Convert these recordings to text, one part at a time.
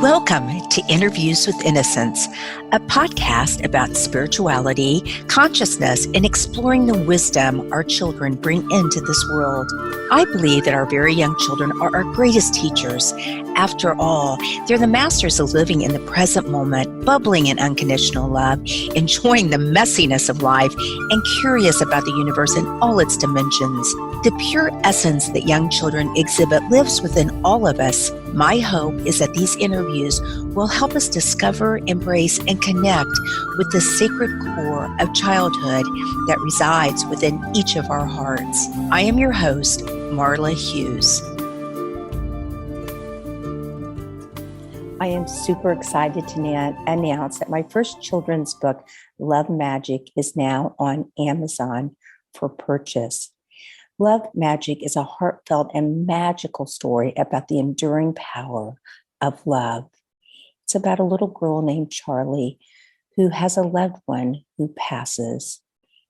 Welcome to Interviews with Innocence, a podcast about spirituality, consciousness, and exploring the wisdom our children bring into this world. I believe that our very young children are our greatest teachers. After all, they're the masters of living in the present moment, bubbling in unconditional love, enjoying the messiness of life, and curious about the universe in all its dimensions. The pure essence that young children exhibit lives within all of us. My hope is that these interviews will help us discover, embrace, and connect with the sacred core of childhood that resides within each of our hearts. I am your host, Marla Hughes. I am super excited to announce that my first children's book, Love Magic, is now on Amazon for purchase. Love Magic is a heartfelt and magical story about the enduring power of love. It's about a little girl named Charlie who has a loved one who passes,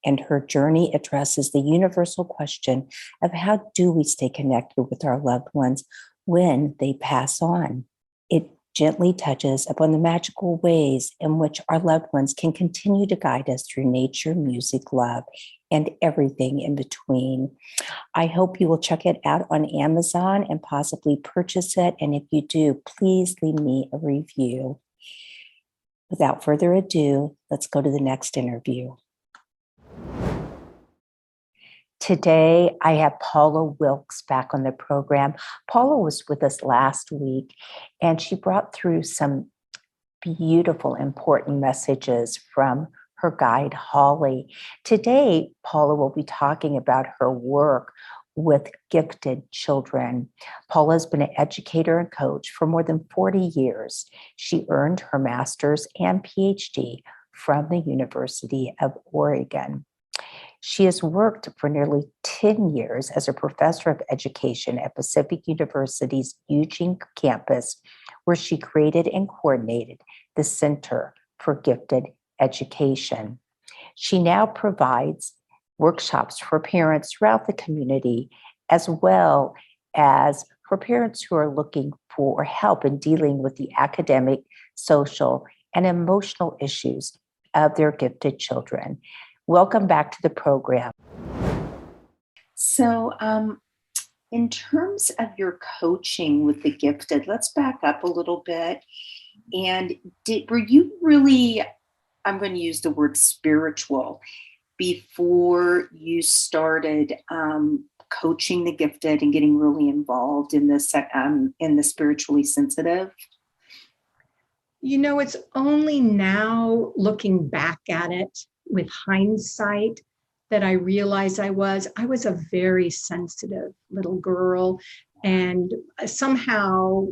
and her journey addresses the universal question of how do we stay connected with our loved ones when they pass on. It gently touches upon the magical ways in which our loved ones can continue to guide us through nature, music, love, and everything in between. I hope you will check it out on Amazon and possibly purchase it. And if you do, please leave me a review. Without further ado, let's go to the next interview. Today, I have Paula Wilkes back on the program. Paula was with us last week, and she brought through some beautiful, important messages from her guide, Holly. Today, Paula will be talking about her work with gifted children. Paula has been an educator and coach for more than 40 years. She earned her master's and PhD from the University of Oregon. She has worked for nearly 10 years as a professor of education at Pacific University's Eugene campus, where she created and coordinated the Center for Gifted Education. She now provides workshops for parents throughout the community, as well as for parents who are looking for help in dealing with the academic, social, and emotional issues of their gifted children. Welcome back to the program. So, in terms of your coaching with the gifted, let's back up a little bit. And were you really, I'm going to use the word spiritual, before you started coaching the gifted and getting really involved in the spiritually sensitive? You know, it's only now looking back at it with hindsight that I realized I was a very sensitive little girl. And somehow,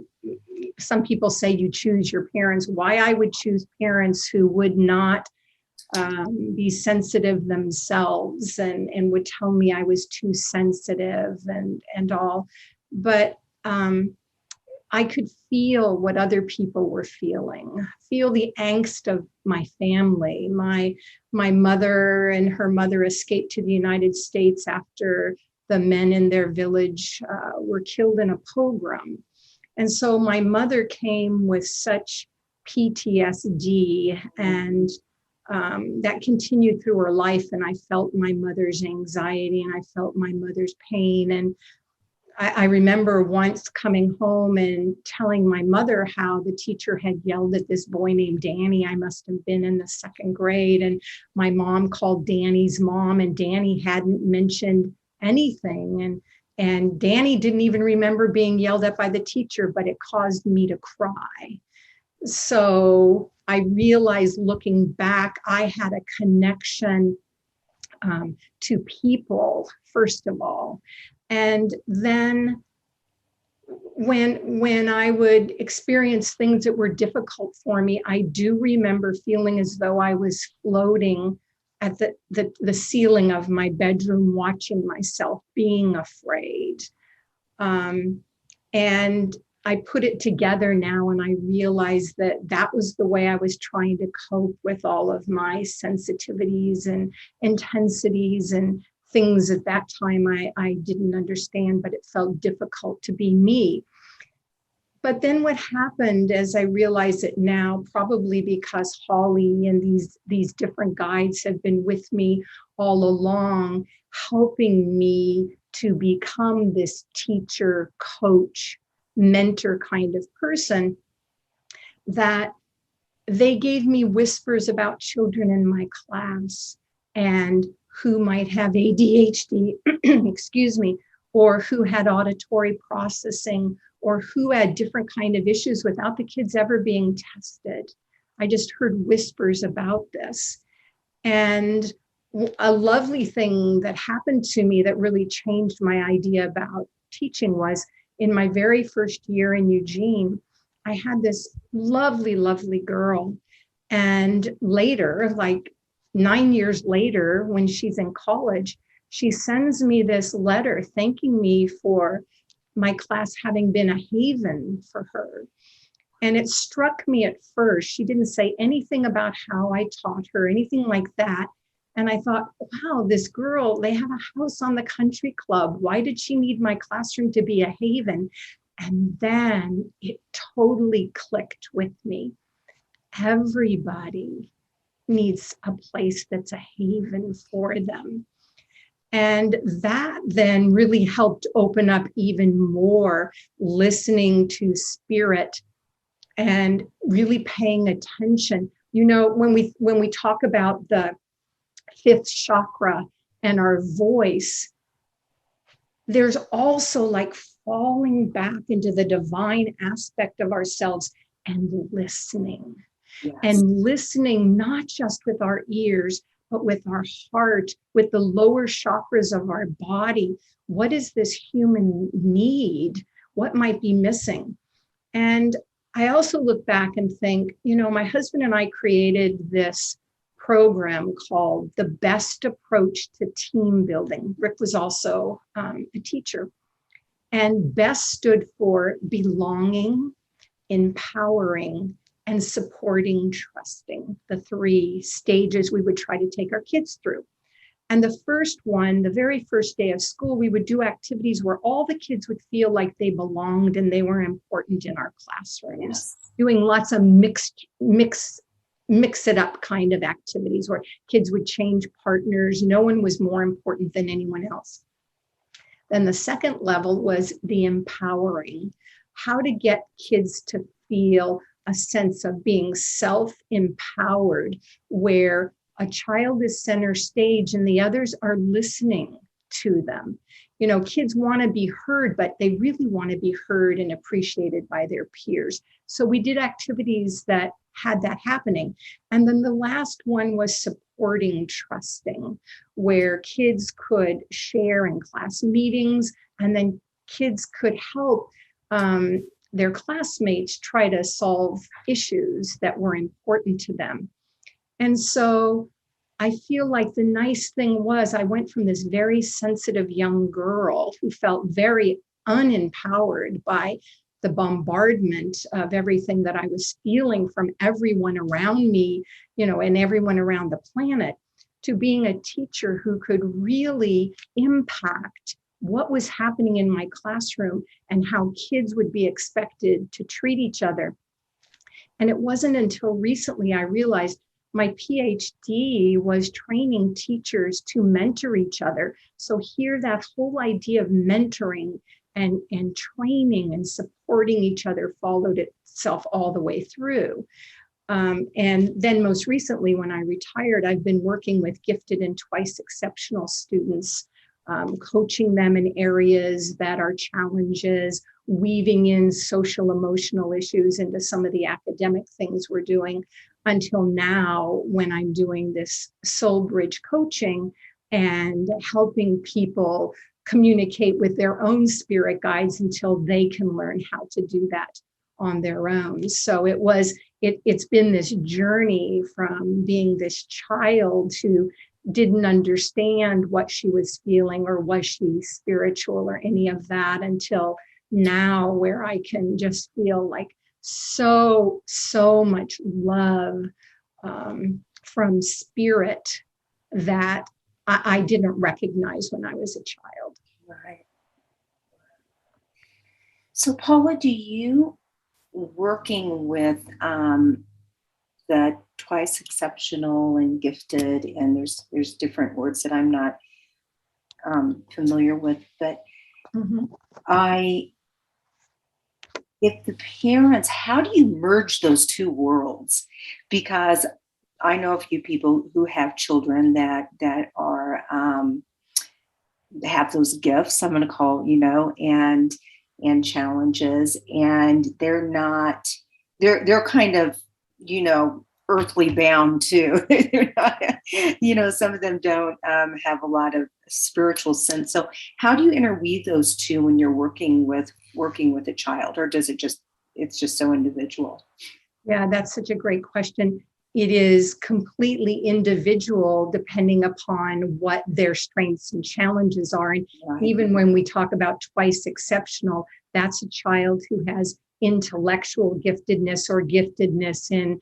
some people say you choose your parents. Why I would choose parents who would not be sensitive themselves and would tell me I was too sensitive and all. But I could feel what other people were feeling, feel the angst of my family. My mother and her mother escaped to the United States after the men in their village were killed in a pogrom. And so my mother came with such PTSD, and that continued through her life. And I felt my mother's anxiety and I felt my mother's pain. And I remember once coming home and telling my mother how the teacher had yelled at this boy named Danny. I must have been in the second grade. And my mom called Danny's mom, and Danny hadn't mentioned anything. And Danny didn't even remember being yelled at by the teacher, but it caused me to cry. So I realized looking back, I had a connection to people, first of all. And then when I would experience things that were difficult for me, I do remember feeling as though I was floating at the ceiling of my bedroom, watching myself, being afraid. And I put it together now, and I realized that was the way I was trying to cope with all of my sensitivities and intensities and things at that time I didn't understand, but it felt difficult to be me. But then what happened, as I realize it now, probably because Holly and these different guides have been with me all along, helping me to become this teacher, coach, mentor kind of person, that they gave me whispers about children in my class and who might have ADHD, excuse me, or who had auditory processing, or who had different kind of issues without the kids ever being tested. I just heard whispers about this. And a lovely thing that happened to me that really changed my idea about teaching was in my very first year in Eugene, I had this lovely, lovely girl. And later, like 9 years later, when she's in college, she sends me this letter thanking me for my class having been a haven for her. And it struck me at first. She didn't say anything about how I taught her, anything like that. And I thought, wow, this girl, they have a house on the country club. Why did she need my classroom to be a haven? And then it totally clicked with me. Everybody needs a place that's a haven for them. And that then really helped open up even more listening to spirit and really paying attention. You know, when we talk about the fifth chakra and our voice, there's also like falling back into the divine aspect of ourselves and listening. Yes. And listening not just with our ears, but with our heart, with the lower chakras of our body. What is this human need? What might be missing? And I also look back and think, you know, my husband and I created this program called The Best Approach to Team Building. Rick was also a teacher. And BEST stood for belonging, empowering, and supporting, trusting, the 3 stages we would try to take our kids through. And the first one, the very first day of school, we would do activities where all the kids would feel like they belonged and they were important in our classrooms. Yes. Doing lots of mix it up kind of activities where kids would change partners. No one was more important than anyone else. Then the second level was the empowering, how to get kids to feel a sense of being self-empowered, where a child is center stage and the others are listening to them. You know, kids want to be heard, but they really want to be heard and appreciated by their peers. So we did activities that had that happening. And then the last one was supporting trusting, where kids could share in class meetings, and then kids could help their classmates try to solve issues that were important to them. And so I feel like the nice thing was I went from this very sensitive young girl who felt very unempowered by the bombardment of everything that I was feeling from everyone around me, you know, and everyone around the planet, to being a teacher who could really impact what was happening in my classroom and how kids would be expected to treat each other. And it wasn't until recently I realized my PhD was training teachers to mentor each other. So here that whole idea of mentoring and training and supporting each other followed itself all the way through. And then most recently, when I retired, I've been working with gifted and twice exceptional students, coaching them in areas that are challenges, weaving in social emotional issues into some of the academic things we're doing, until now when I'm doing this soul bridge coaching and helping people communicate with their own spirit guides until they can learn how to do that on their own. So it's been this journey from being this child who didn't understand what she was feeling or was she spiritual or any of that, until now where I can just feel like so much love from spirit that I didn't recognize when I was a child. Right. So Paula, do you working with the twice exceptional and gifted, and there's different words that I'm not familiar with, but Mhm. if the parents, how do you merge those two worlds? Because I know a few people who have children that are have those gifts, I'm going to call, and challenges, and they're kind of, earthly bound too. They're not, some of them don't have a lot of spiritual sense. So how do you interweave those two when you're working with a child, or does it's just so individual? Yeah, that's such a great question. It is completely individual depending upon what their strengths and challenges are. And Right. even when we talk about twice exceptional, that's a child who has intellectual giftedness or giftedness in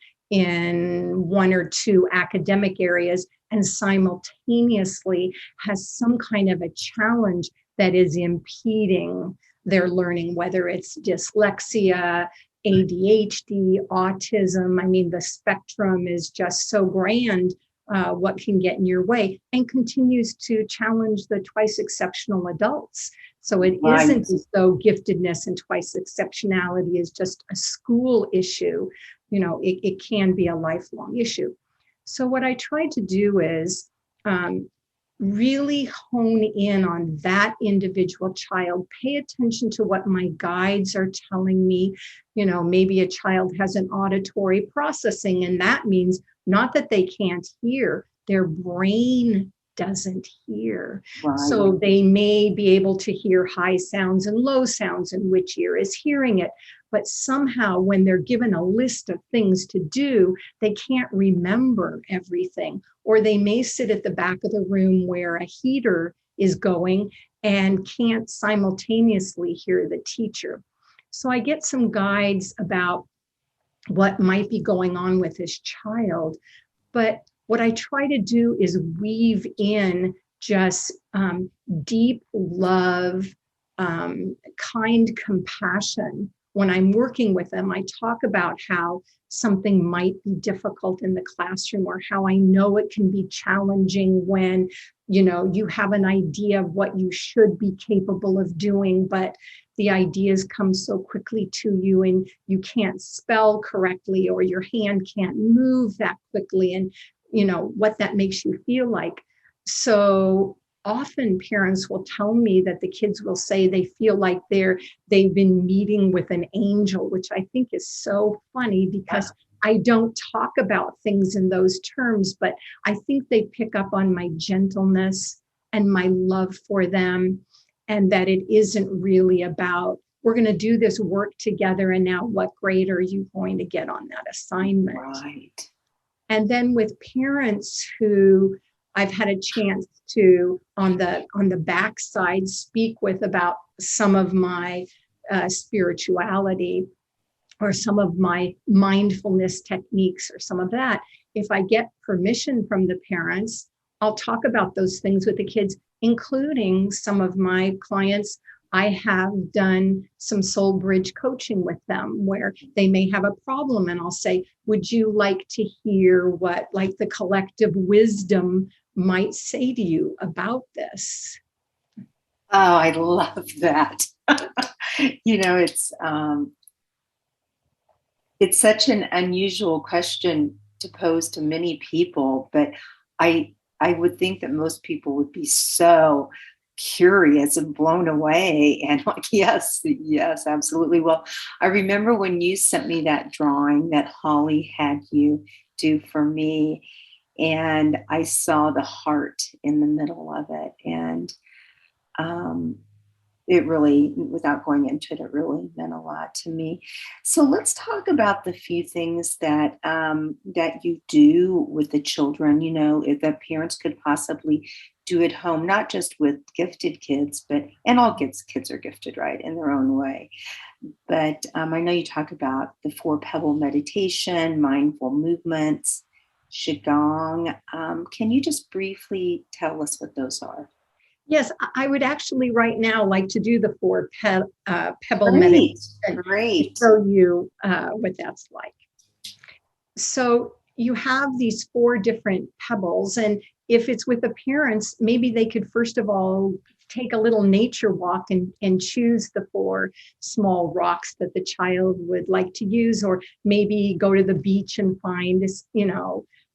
one or two academic areas and simultaneously has some kind of a challenge that is impeding their learning, whether it's dyslexia, ADHD, autism. I mean, the spectrum is just so grand, what can get in your way, and continues to challenge the twice exceptional adults. So it Right. isn't as though giftedness and twice exceptionality is just a school issue. It can be a lifelong issue. So what I try to do is really hone in on that individual child, pay attention to what my guides are telling me. Maybe a child has an auditory processing, and that means not that they can't hear, their brain doesn't hear. Right. So they may be able to hear high sounds and low sounds, and which ear is hearing it. But somehow, when they're given a list of things to do, they can't remember everything. Or they may sit at the back of the room where a heater is going and can't simultaneously hear the teacher. So I get some guides about what might be going on with this child. But what I try to do is weave in just deep love, kind compassion. When I'm working with them, I talk about how something might be difficult in the classroom, or how I know it can be challenging when you have an idea of what you should be capable of doing, but the ideas come so quickly to you and you can't spell correctly, or your hand can't move that quickly, and what that makes you feel like. So often parents will tell me that the kids will say they feel like they've been meeting with an angel, which I think is so funny, because I don't talk about things in those terms, but I think they pick up on my gentleness and my love for them, and that it isn't really about, we're going to do this work together, and now what grade are you going to get on that assignment? Right. And then with parents who I've had a chance to, on the backside, speak with about some of my spirituality, or some of my mindfulness techniques, or some of that, if I get permission from the parents, I'll talk about those things with the kids, including some of my clients. I have done some soul bridge coaching with them where they may have a problem, and I'll say, would you like to hear what like the collective wisdom might say to you about this? Oh, I love that. It's such an unusual question to pose to many people, but I would think that most people would be so curious and blown away and like, yes, absolutely. Well, I remember when you sent me that drawing that Holly had you do for me, and I saw the heart in the middle of it, and it really, without going into it, it really meant a lot to me. So let's talk about the few things that you do with the children. If the parents could possibly do at home, not just with gifted kids, but and all kids are gifted, right, in their own way. But I know you talk about the 4 Pebble meditation, mindful movements, Qigong. Can you just briefly tell us what those are? Yes, I would actually right now like to do the 4 pebble Great, meditation to great. show you what that's like. So you have these 4 different pebbles, and if it's with the parents, maybe they could first of all take a little nature walk and choose the 4 small rocks that the child would like to use, or maybe go to the beach and find this,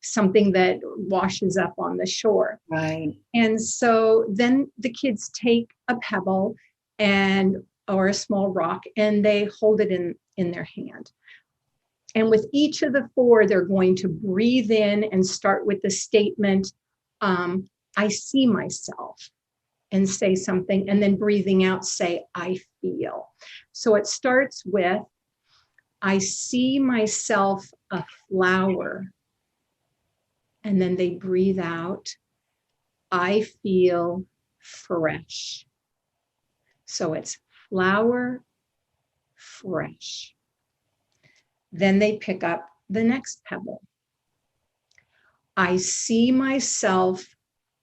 something that washes up on the shore. Right. And so then the kids take a pebble or a small rock, and they hold it in their hand. And with each of the 4, they're going to breathe in and start with the statement, I see myself, and say something, and then breathing out, say, I feel. So it starts with, I see myself a flower. And then they breathe out, I feel fresh. So it's flower, fresh. Then they pick up the next pebble. I see myself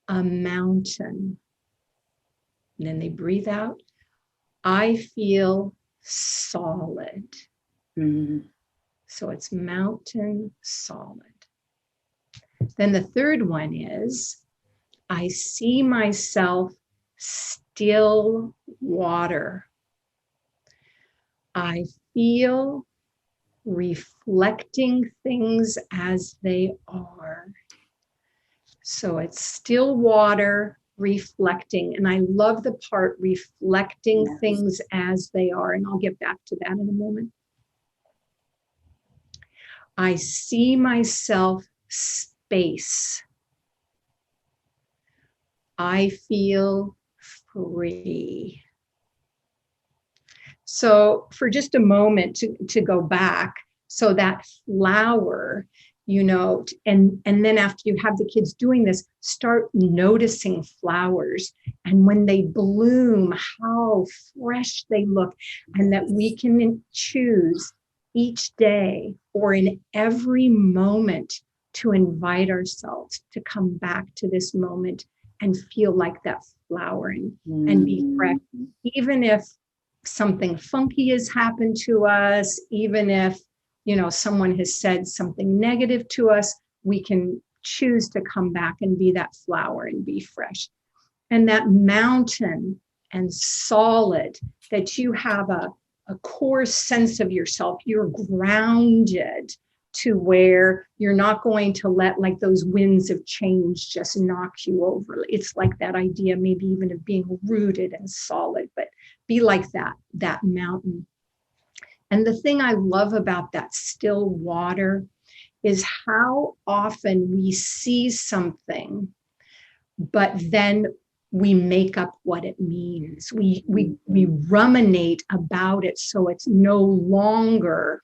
a mountain. And then they breathe out, I feel solid. Mm-hmm. So it's mountain, solid. Then the third one is, I see myself still water. I feel reflecting things as they are. So it's still water, reflecting. And I love the part reflecting things as they are. And I'll get back to that in a moment. I see myself space. I feel free. So for just a moment to go back, so that flower, and then after you have the kids doing this, start noticing flowers. And when they bloom, how fresh they look, and that we can choose each day or in every moment to invite ourselves to come back to this moment and feel like that flower and be fresh. Even if something funky has happened to us, even if someone has said something negative to us, we can choose to come back and be that flower and be fresh. And that mountain and solid, that you have a core sense of yourself, you're grounded to where you're not going to let like those winds of change just knock you over. It's like that idea maybe even of being rooted and solid, but be like that mountain. And the thing I love about that still water is how often we see something, but then we make up what it means. We ruminate about it, so it's no longer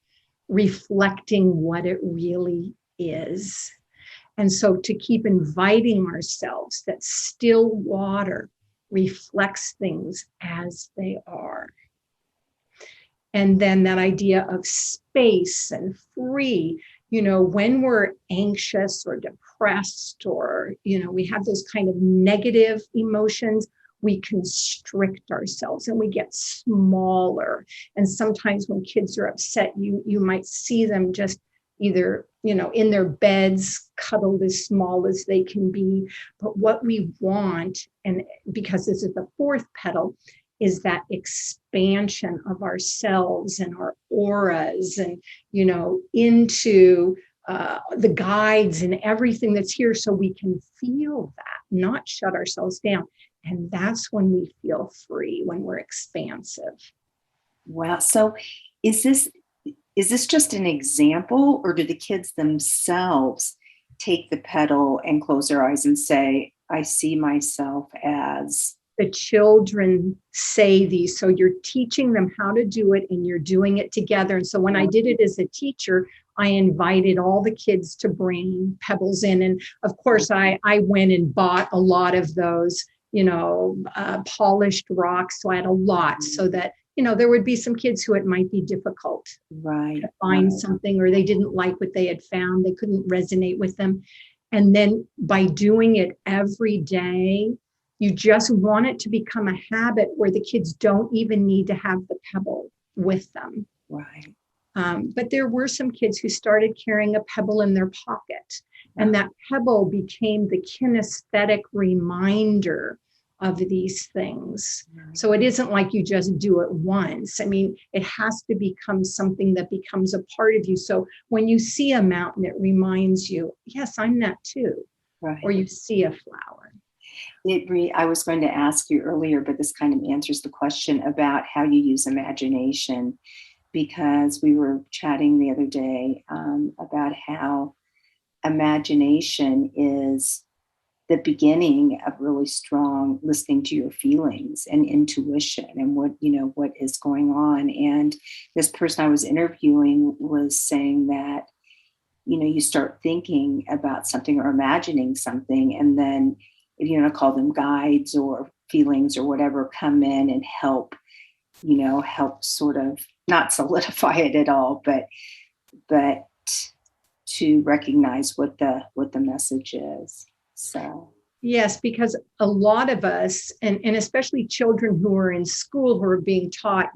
reflecting what it really is. And so to keep inviting ourselves that still water reflects things as they are. And then that idea of space and free, when we're anxious or depressed or, we have those kind of negative emotions, we constrict ourselves and we get smaller. And sometimes when kids are upset, you might see them just either, in their beds, cuddled as small as they can be. But what we want, and because this is the 4th petal, is that expansion of ourselves and our auras and, into the guides and everything that's here, so we can feel that, not shut ourselves down. And that's when we feel free, when we're expansive. Wow. So is this just an example, or do the kids themselves take the petal and close their eyes and say, I see myself as? The children say these, so you're teaching them how to do it and you're doing it together. And so when I did it as a teacher, I invited all the kids to bring pebbles in. And of course, I went and bought a lot of those, polished rocks. So I had a lot so that, there would be some kids who it might be difficult to find something, or they didn't like what they had found. They couldn't resonate with them. And then by doing it every day, You just want it to become a habit where the kids don't even need to have the pebble with them. Right. But there were some kids who started carrying a pebble in their pocket, and that pebble became the kinesthetic reminder of these things. So it isn't like you just do it once. I mean, it has to become something that becomes a part of you. So when you see a mountain, it reminds you, yes, I'm that too. Right. Or you see a flower. I was going to ask you earlier, but this kind of answers the question about how you use imagination, because we were chatting the other day about how imagination is the beginning of really strong listening to your feelings and intuition and what is going on. And this person I was interviewing was saying that, you start thinking about something or imagining something, and then, if you want to call them guides or feelings or whatever, come in and help sort of not solidify it at all, but to recognize what the message is. So yes, because a lot of us, and especially children who are in school, who are being taught,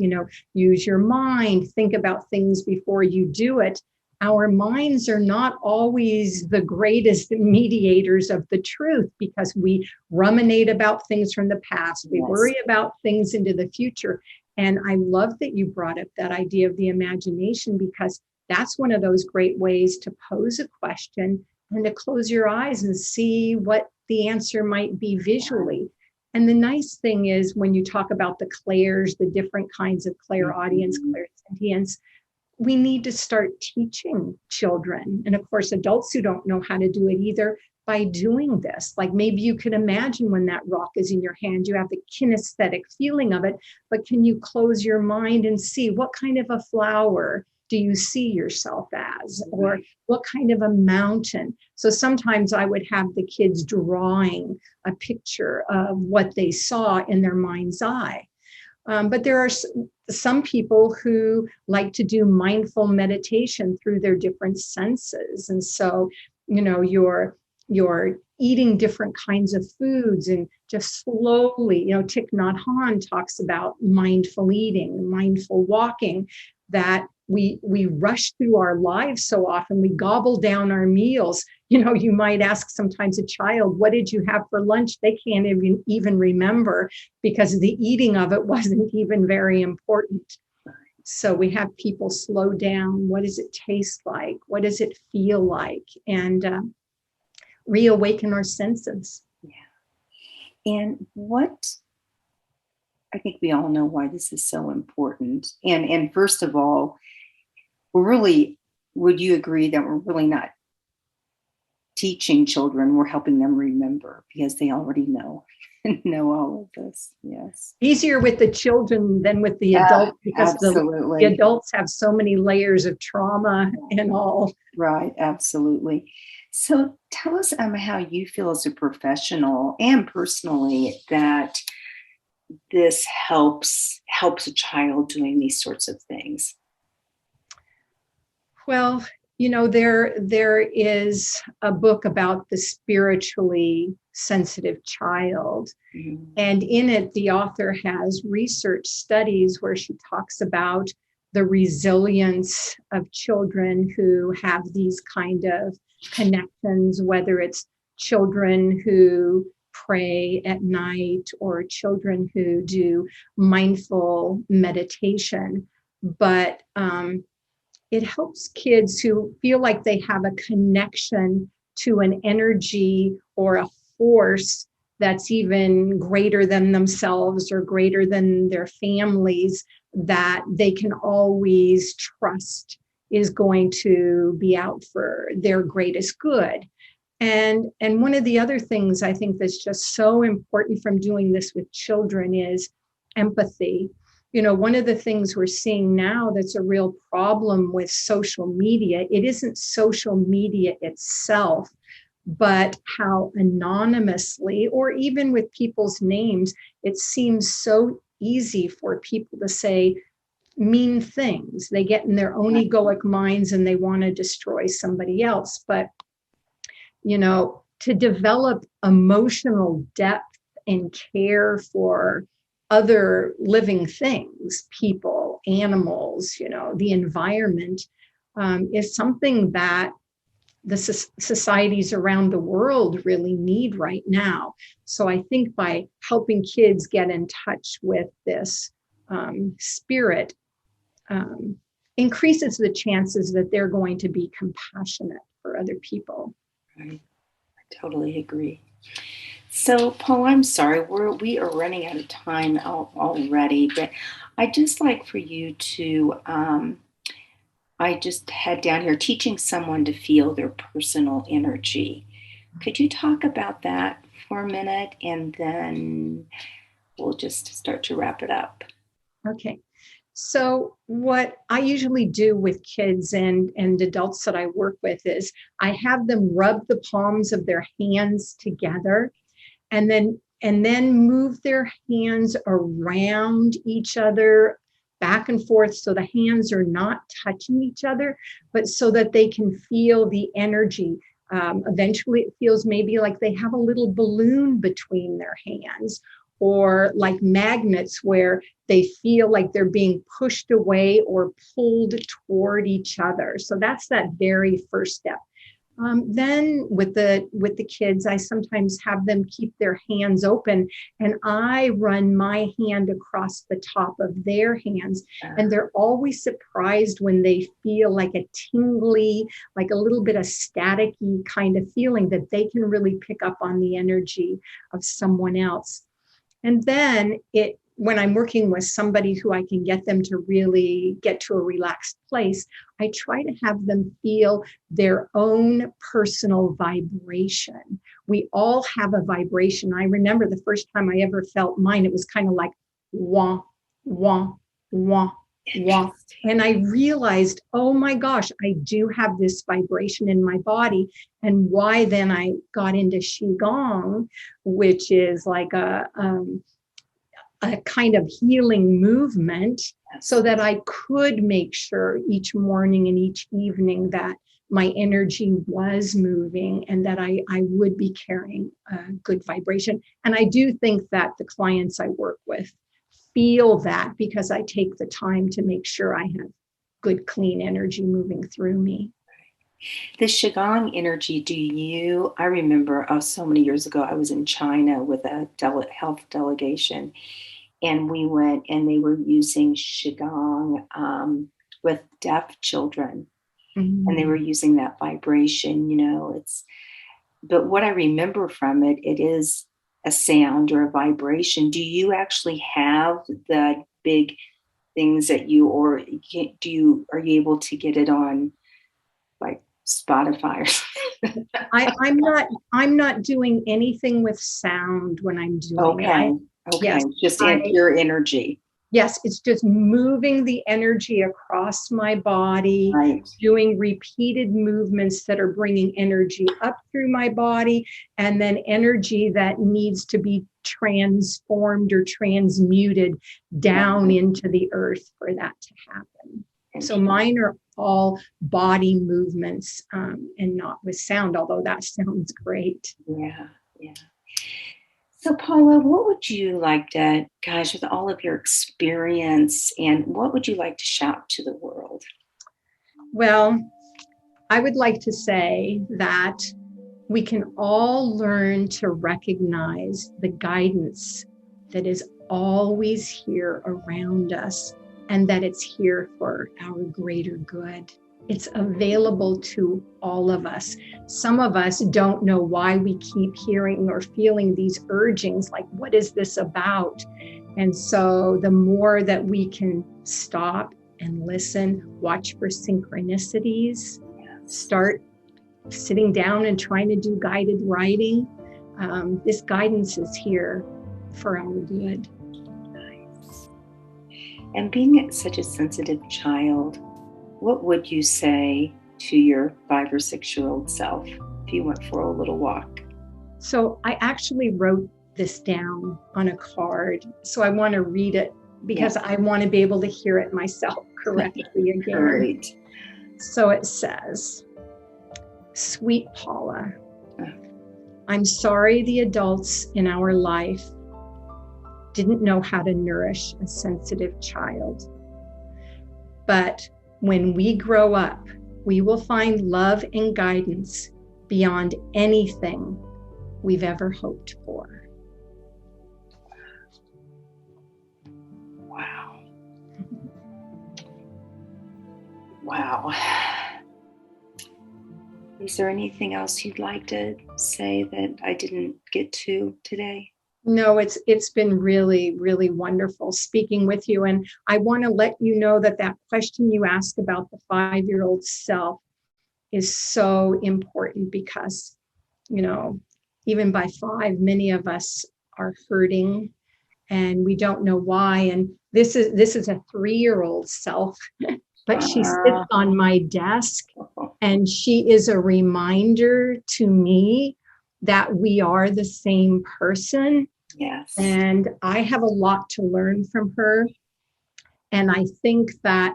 use your mind, think about things before you do it. Our minds are not always the greatest mediators of the truth, because we ruminate about things from the past. We worry about things into the future. And I love that you brought up that idea of the imagination, because that's one of those great ways to pose a question and to close your eyes and see what the answer might be visually. And the nice thing is, when you talk about the clairs, the different kinds of clairaudience, clairsentience, we need to start teaching children, and of course adults who don't know how to do it either, by doing this. Like, maybe you can imagine when that rock is in your hand, you have the kinesthetic feeling of it, but can you close your mind and see what kind of a flower do you see yourself as, or what kind of a mountain? So sometimes I would have the kids drawing a picture of what they saw in their mind's eye. But there are some people who like to do mindful meditation through their different senses. And so, you're eating different kinds of foods and just slowly, Thich Nhat Hanh talks about mindful eating, mindful walking, that we rush through our lives so often. We gobble down our meals. You might ask sometimes a child, what did you have for lunch? They can't even remember, because the eating of it wasn't even very important. So we have people slow down. What does it taste like? What does it feel like? And reawaken our senses. Yeah. And I think we all know why this is so important. And first of all, would you agree that we're really not teaching children, we're helping them remember, because they already know all of this. Yes. Easier with the children than with the adults, because the adults have so many layers of trauma and all. Right, absolutely. So tell us how you feel as a professional and personally that this helps a child doing these sorts of things. Well, there is a book about the spiritually sensitive child. Mm-hmm. And in it, the author has research studies where she talks about the resilience of children who have these kind of connections, whether it's children who pray at night or children who do mindful meditation. But it helps kids who feel like they have a connection to an energy or a force that's even greater than themselves or greater than their families, that they can always trust is going to be out for their greatest good. And one of the other things I think that's just so important from doing this with children is empathy. One of the things we're seeing now that's a real problem with social media, it isn't social media itself, but how anonymously, or even with people's names, it seems so easy for people to say mean things. They get in their own egoic minds and they want to destroy somebody else. But, to develop emotional depth and care for other living things, people, animals, the environment, is something that the societies around the world really need right now. So I think by helping kids get in touch with this spirit, increases the chances that they're going to be compassionate for other people. Right. I totally agree. So, Paul, I'm sorry, we are running out of time already, but I'd just like for you to, I just had down here teaching someone to feel their personal energy. Could you talk about that for a minute, and then we'll just start to wrap it up? Okay. So what I usually do with kids and adults that I work with is I have them rub the palms of their hands together and then move their hands around each other, back and forth, so the hands are not touching each other, but so that they can feel the energy. Eventually it feels maybe like they have a little balloon between their hands, or like magnets where they feel like they're being pushed away or pulled toward each other. So that's that very first step. Then with the kids, I sometimes have them keep their hands open, and I run my hand across the top of their hands, and they're always surprised when they feel like a tingly, like a little bit of staticky kind of feeling, that they can really pick up on the energy of someone else. And then when I'm working with somebody who I can get them to really get to a relaxed place, I try to have them feel their own personal vibration. We all have a vibration. I remember the first time I ever felt mine, it was kind of like wah, wah, wah, wah. And I realized, oh my gosh, I do have this vibration in my body. And why then I got into Qigong, which is like a kind of healing movement, so that I could make sure each morning and each evening that my energy was moving and that I would be carrying a good vibration. And I do think that the clients I work with feel that, because I take the time to make sure I have good, clean energy moving through me. The Qigong energy, I remember so many years ago, I was in China with a health delegation, and we went and they were using Qigong with deaf children. Mm-hmm. And they were using that vibration, but what I remember from it, it is a sound or a vibration. Do you actually have the big things that are you able to get it on like Spotify or something? I'm not doing anything with sound when I'm doing it. Okay. Yes, just pure energy. Yes, it's just moving the energy across my body, right, doing repeated movements that are bringing energy up through my body, and then energy that needs to be transformed or transmuted down into the earth for that to happen. So mine are all body movements and not with sound, although that sounds great. Yeah. So Paula, what would you like to, gosh, with all of your experience, and what would you like to shout to the world? Well, I would like to say that we can all learn to recognize the guidance that is always here around us, and that it's here for our greater good. It's available to all of us. Some of us don't know why we keep hearing or feeling these urgings, like, what is this about? And so the more that we can stop and listen, watch for synchronicities, start sitting down and trying to do guided writing, this guidance is here for our good. Nice. And being such a sensitive child, what would you say to your 5 or 6-year-old self if you went for a little walk? So I actually wrote this down on a card. So I want to read it because I want to be able to hear it myself correctly again. Great. So it says, "Sweet Paula, I'm sorry the adults in our life didn't know how to nourish a sensitive child. But when we grow up, we will find love and guidance beyond anything we've ever hoped for. Wow. Wow. Is there anything else you'd like to say that I didn't get to today? No, it's been really, really wonderful speaking with you. And I want to let you know that question you asked about the 5-year-old self is so important because, even by 5, many of us are hurting and we don't know why. And this is a 3-year-old self, but she sits on my desk and she is a reminder to me that we are the same person. Yes. And I have a lot to learn from her. And I think that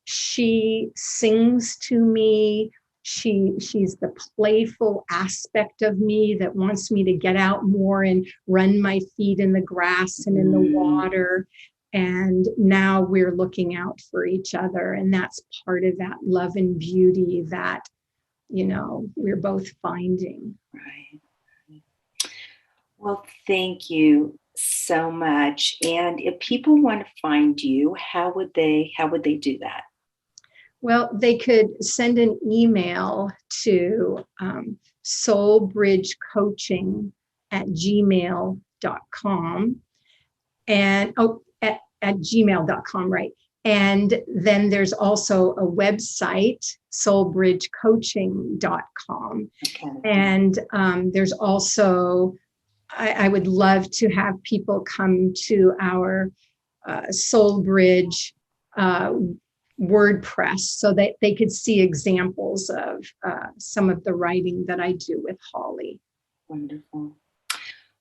she sings to me. She's the playful aspect of me that wants me to get out more and run my feet in the grass and in the water. And now we're looking out for each other. And that's part of that love and beauty that, we're both finding. Right. Well, thank you so much. And if people want to find you, how would they do that? Well, they could send an email to soulbridgecoaching@gmail.com and at gmail.com, right? And then there's also a website, soulbridgecoaching.com. Okay. And there's also, I would love to have people come to our Soulbridge WordPress so that they could see examples of some of the writing that I do with Holly. Wonderful.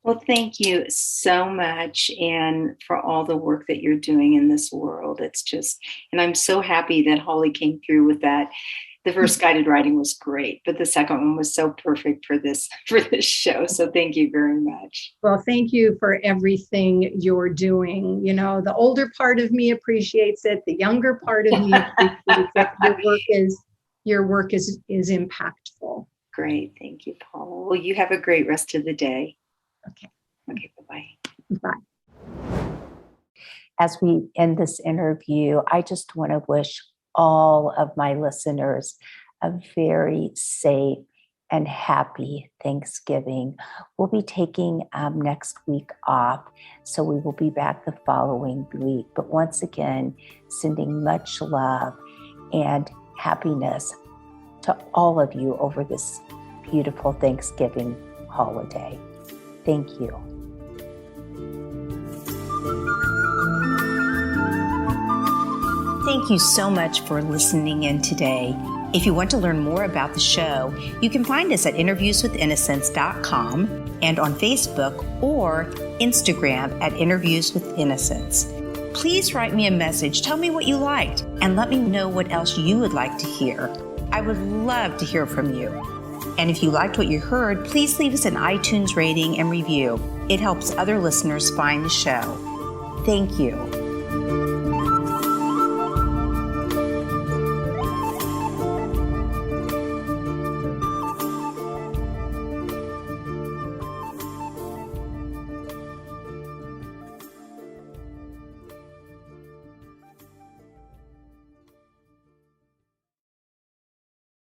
Well, thank you so much, and for all the work that you're doing in this world. It's just, and I'm so happy that Holly came through with that. The first guided writing was great, but the second one was so perfect for this show. So thank you very much. Well, thank you for everything you're doing. The older part of me appreciates it. The younger part of me appreciates it. Your work is impactful. Great. Thank you, Paula. Well, you have a great rest of the day. Okay. Okay. Bye-bye. Bye. As we end this interview, I just want to wish all of my listeners a very safe and happy Thanksgiving. We'll be taking next week off, so we will be back the following week. But once again, sending much love and happiness to all of you over this beautiful Thanksgiving holiday. Thank you. Thank you so much for listening in today. If you want to learn more about the show, you can find us at interviewswithinnocence.com and on Facebook or Instagram at Interviews with Innocence. Please write me a message, tell me what you liked, and let me know what else you would like to hear. I would love to hear from you. And if you liked what you heard, please leave us an iTunes rating and review. It helps other listeners find the show. Thank you.